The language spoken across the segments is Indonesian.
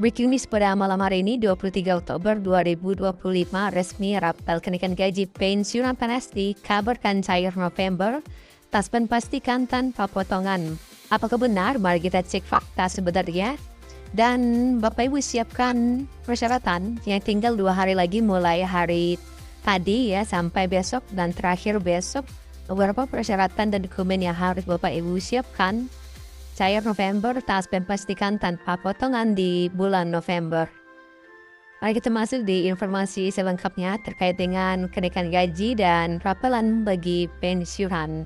Breaking news pada malam hari ini 23 Oktober 2025 resmi rapel kenaikan gaji pensiunan PNS dikabarkan cair November, taspen pastikan tanpa potongan. Apakah benar? Mari kita cek fakta sebenarnya. Dan Bapak Ibu siapkan persyaratan yang tinggal 2 hari lagi mulai hari tadi ya sampai besok dan terakhir besok. Beberapa persyaratan dan dokumen yang harus Bapak Ibu siapkan. Cair November, taspen pastikan tanpa potongan di bulan November. Mari kita masuk di informasi selengkapnya terkait dengan kenaikan gaji dan rapelan bagi pensiunan.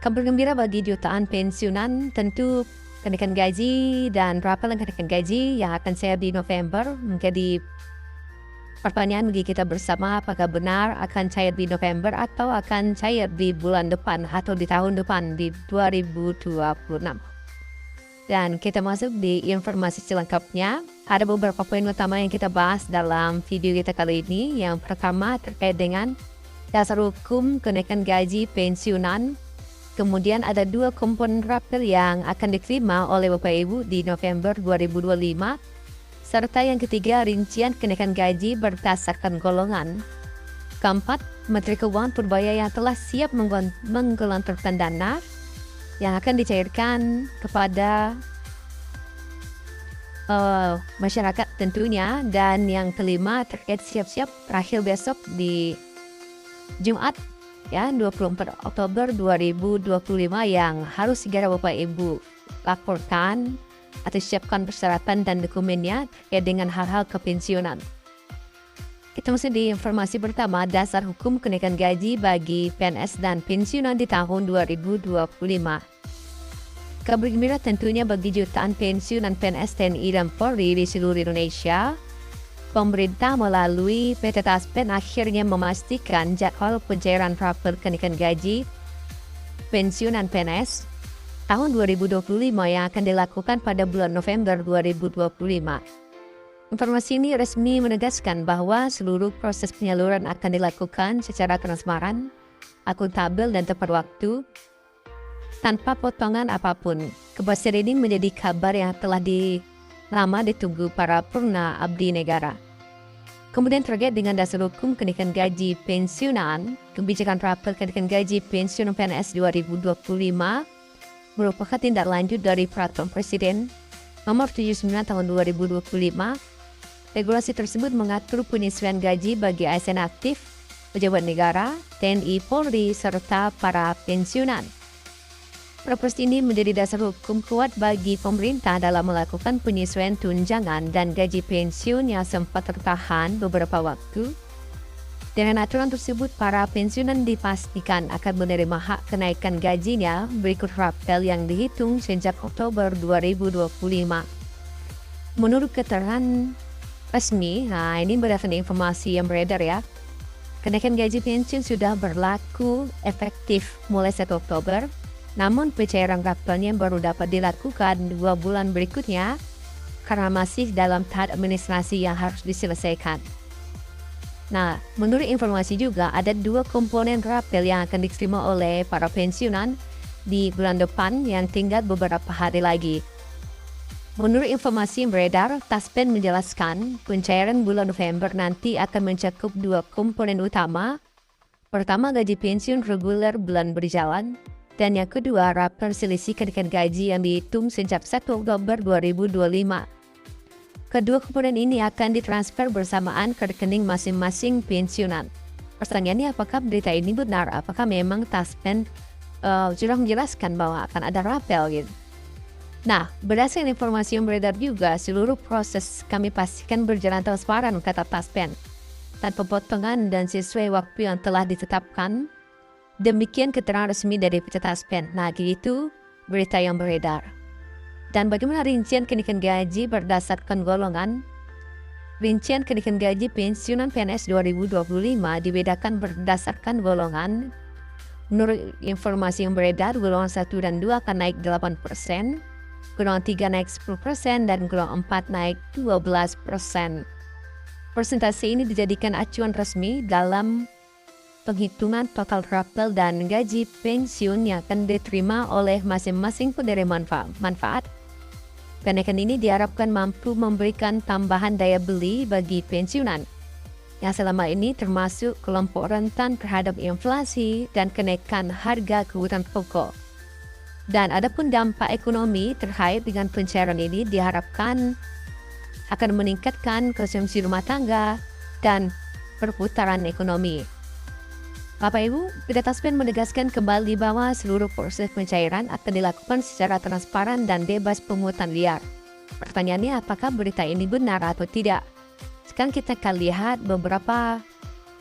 Kabar gembira bagi jutaan pensiunan, tentu kenaikan gaji dan rapelan kenaikan gaji yang akan cair di November menjadi pertanyaan bagi kita bersama, apakah benar akan cair di November atau akan cair di bulan depan atau di tahun depan di 2026. Dan kita masuk di informasi selengkapnya. Ada beberapa poin utama yang kita bahas dalam video kita kali ini. Yang pertama terkait dengan dasar hukum kenaikan gaji pensiunan. Kemudian ada 2 komponen rapel yang akan diterima oleh Bapak Ibu di November 2025. Serta yang ketiga, rincian kenaikan gaji berdasarkan golongan. Keempat, Menteri Keuangan Purbaya yang telah siap menggelontorkan dana yang akan dicairkan kepada masyarakat tentunya. Dan yang kelima, terkait siap-siap terakhir besok di Jumat ya 24 Oktober 2025 yang harus segera Bapak Ibu laporkan atau siapkan persyaratan dan dokumennya terkait dengan hal-hal kepensiunan. Kita masuk di informasi pertama, dasar hukum kenaikan gaji bagi PNS dan pensiunan di tahun 2025. Kabar gembira tentunya bagi jutaan pensiunan PNS TNI dan Polri di seluruh Indonesia. Pemerintah melalui PT Taspen akhirnya memastikan jadwal pencairan rapel kenaikan gaji pensiunan PNS tahun 2025 yang akan dilakukan pada bulan November 2025. Informasi ini resmi menegaskan bahwa seluruh proses penyaluran akan dilakukan secara transparan, akuntabel dan tepat waktu, tanpa potongan apapun. Kepastian ini menjadi kabar yang telah lama ditunggu para purna abdi negara. Kemudian terkait dengan dasar hukum kenaikan gaji pensiunan, kebijakan rapel kenaikan gaji pensiunan PNS 2025 merupakan tindak lanjut dari Peraturan Presiden Nomor 79 Tahun 2025. Regulasi tersebut mengatur penyesuaian gaji bagi ASN aktif, pejabat negara, TNI, Polri, serta para pensiunan. Perpres ini menjadi dasar hukum kuat bagi pemerintah dalam melakukan penyesuaian tunjangan dan gaji pensiun yang sempat tertahan beberapa waktu. Dengan aturan tersebut, para pensiunan dipastikan akan menerima hak kenaikan gajinya berikut rapel yang dihitung sejak Oktober 2025. Menurut keterangan resmi, ini berdasarkan informasi yang beredar ya, kenaikan gaji pensiun sudah berlaku efektif mulai 1 Oktober, namun pencairan rapelnya baru dapat dilakukan 2 bulan berikutnya karena masih dalam tahap administrasi yang harus diselesaikan. Nah, menurut informasi juga ada 2 komponen rapel yang akan diterima oleh para pensiunan di bulan depan yang tinggal beberapa hari lagi. Menurut informasi yang beredar, Taspen menjelaskan pencairan bulan November nanti akan mencakup 2 komponen utama. Pertama, gaji pensiun reguler bulan berjalan, dan yang kedua, rapel selisih kenaikan gaji yang dihitung sejak 1 Oktober 2025. Kedua komponen ini akan ditransfer bersamaan ke rekening masing-masing pensiunan. Pertanyaannya, apakah berita ini benar? Apakah memang Taspen sudah menjelaskan bahwa akan ada rapel gitu? Nah, berdasarkan informasi yang beredar juga, seluruh proses kami pastikan berjalan transparan, kata Taspen, tanpa potongan dan sesuai waktu yang telah ditetapkan. Demikian keterangan resmi dari PT Taspen. Nah, gitu berita yang beredar. Dan bagaimana rincian kenaikan gaji berdasarkan golongan? Rincian kenaikan gaji pensiunan PNS 2025 dibedakan berdasarkan golongan. Menurut informasi yang beredar, golongan 1 dan 2 akan naik 8%, golongan 3 naik 10%, dan golongan 4 naik 12%. Persentase ini dijadikan acuan resmi dalam penghitungan total rapel dan gaji pensiun yang akan diterima oleh masing-masing penerima manfaat Kenaikan ini diharapkan mampu memberikan tambahan daya beli bagi pensiunan yang selama ini termasuk kelompok rentan terhadap inflasi dan kenaikan harga kebutuhan pokok. Dan adapun dampak ekonomi terkait dengan pencairan ini diharapkan akan meningkatkan konsumsi rumah tangga dan perputaran ekonomi. Bapak Ibu, Ketua Taspen menegaskan kembali bahwa seluruh proses pencairan akan dilakukan secara transparan dan bebas pungutan liar. Pertanyaannya, apakah berita ini benar atau tidak? Sekarang kita akan lihat beberapa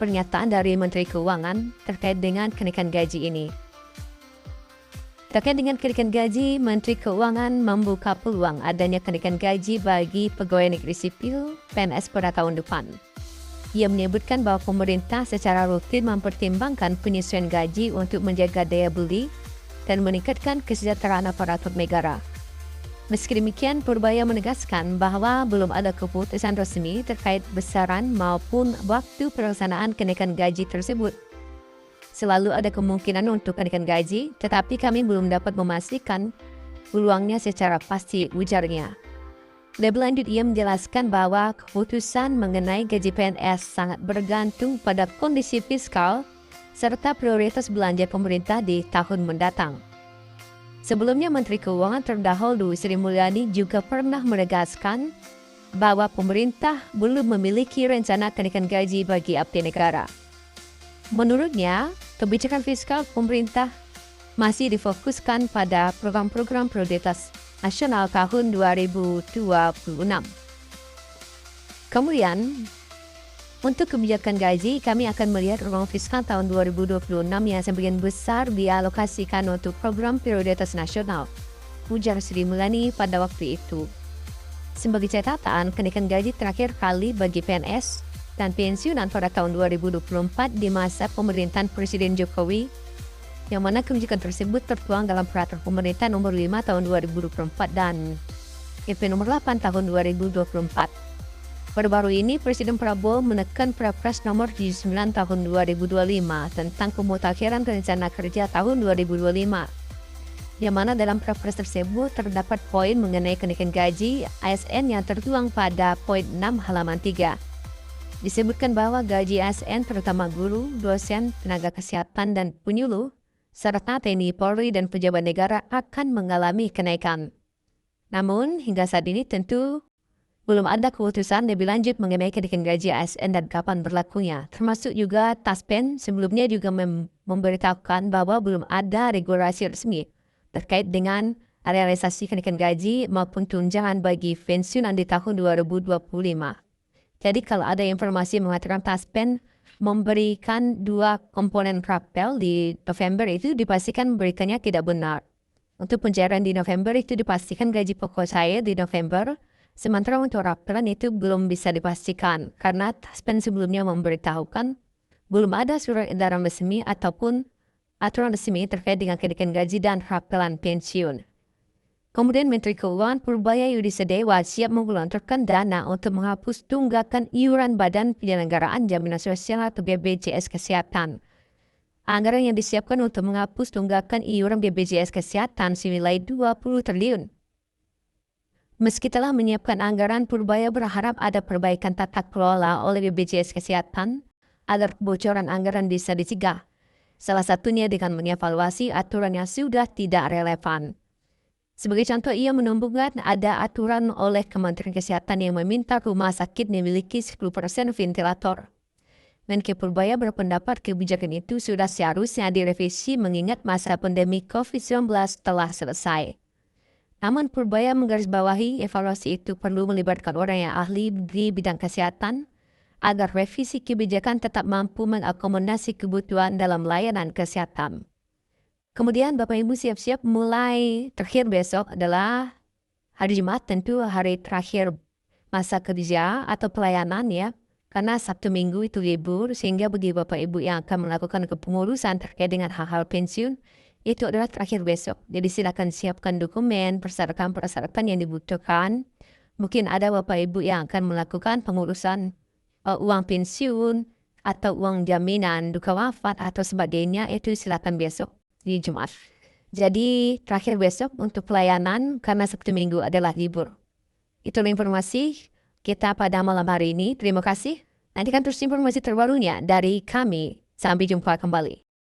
pernyataan dari Menteri Keuangan terkait dengan kenaikan gaji ini. Terkait dengan kenaikan gaji, Menteri Keuangan membuka peluang adanya kenaikan gaji bagi pegawai negeri sipil PNS pada tahun depan. Ia menyebutkan bahwa pemerintah secara rutin mempertimbangkan penyesuaian gaji untuk menjaga daya beli dan meningkatkan kesejahteraan aparatur negara. Meski demikian, Purbaya menegaskan bahwa belum ada keputusan resmi terkait besaran maupun waktu pelaksanaan kenaikan gaji tersebut. Selalu ada kemungkinan untuk kenaikan gaji, tetapi kami belum dapat memastikan peluangnya secara pasti, ujarnya. Lebih lanjut, ia menjelaskan bahwa keputusan mengenai gaji PNS sangat bergantung pada kondisi fiskal serta prioritas belanja pemerintah di tahun mendatang. Sebelumnya, Menteri Keuangan terdahulu Sri Mulyani juga pernah menegaskan bahwa pemerintah belum memiliki rencana kenaikan gaji bagi abdi negara. Menurutnya, kebijakan fiskal pemerintah masih difokuskan pada program-program prioritas nasional tahun 2026. Kemudian, untuk kebijakan gaji, kami akan melihat ruang fiskal tahun 2026 yang sebagian besar dialokasikan untuk program prioritas nasional, ujar Sri Mulyani pada waktu itu. Sebagai catatan, kenaikan gaji terakhir kali bagi PNS dan pensiunan pada tahun 2024 di masa pemerintahan Presiden Jokowi, yang mana kebijakan tersebut tertuang dalam Peraturan Pemerintah Nomor 5 Tahun 2024 dan PP Nomor 8 Tahun 2024. Baru-baru ini, Presiden Prabowo menekan Perpres Nomor 79 Tahun 2025 tentang pemutakhiran rencana kerja tahun 2025, yang mana dalam Perpres tersebut terdapat poin mengenai kenaikan gaji ASN yang tertuang pada poin 6 halaman 3. Disebutkan bahwa gaji ASN terutama guru, dosen, tenaga kesehatan, dan penyuluh, serta TNI Polri dan pejabat negara akan mengalami kenaikan. Namun, hingga saat ini tentu belum ada keputusan lebih lanjut mengenai kenaikan gaji ASN dan kapan berlakunya. Termasuk juga Taspen sebelumnya juga memberitahukan bahwa belum ada regulasi resmi terkait dengan realisasi kenaikan gaji maupun tunjangan bagi pensiunan di tahun 2025. Jadi kalau ada informasi mengatakan Taspen memberikan 2 komponen rapel di November, itu dipastikan berikannya tidak benar. Untuk pencairan di November itu dipastikan gaji pokok saya di November, sementara untuk rapelan itu belum bisa dipastikan karena Taspen sebelumnya memberitahukan belum ada surat edaran resmi ataupun aturan resmi terkait dengan kenaikan gaji dan rapelan pensiun. Kemudian Menteri Keuangan Purbaya Yudhistira Dewa siap menggelontorkan dana untuk menghapus tunggakan iuran Badan Penyelenggaraan Jaminan Sosial atau BPJS Kesehatan. Anggaran yang disiapkan untuk menghapus tunggakan iuran BPJS Kesehatan senilai 20 triliun. Meski telah menyiapkan anggaran, Purbaya berharap ada perbaikan tata kelola oleh BPJS Kesehatan agar kebocoran anggaran bisa dicegah. Salah satunya dengan mengevaluasi aturan yang sudah tidak relevan. Sebagai contoh, ia menemukan ada aturan oleh Kementerian Kesehatan yang meminta rumah sakit memiliki 10% ventilator. Menkeu Purbaya berpendapat kebijakan itu sudah seharusnya direvisi mengingat masa pandemi COVID-19 telah selesai. Namun Purbaya menggarisbawahi evaluasi itu perlu melibatkan orang yang ahli di bidang kesehatan agar revisi kebijakan tetap mampu mengakomodasi kebutuhan dalam layanan kesehatan. Kemudian Bapak Ibu siap-siap mulai terakhir besok adalah hari Jumat, tentu hari terakhir masa kerja atau pelayanan ya. Karena Sabtu Minggu itu libur, sehingga bagi Bapak Ibu yang akan melakukan kepengurusan terkait dengan hal-hal pensiun, itu adalah terakhir besok. Jadi silakan siapkan dokumen, persyaratan yang dibutuhkan. Mungkin ada Bapak Ibu yang akan melakukan pengurusan uang pensiun atau uang jaminan duka wafat atau sebagainya, itu silakan besok di Jumat. Jadi terakhir besok untuk pelayanan karena Sabtu Minggu adalah libur. Itulah informasi kita pada malam hari ini. Terima kasih. Nantikan terus informasi terbarunya dari kami. Sampai jumpa kembali.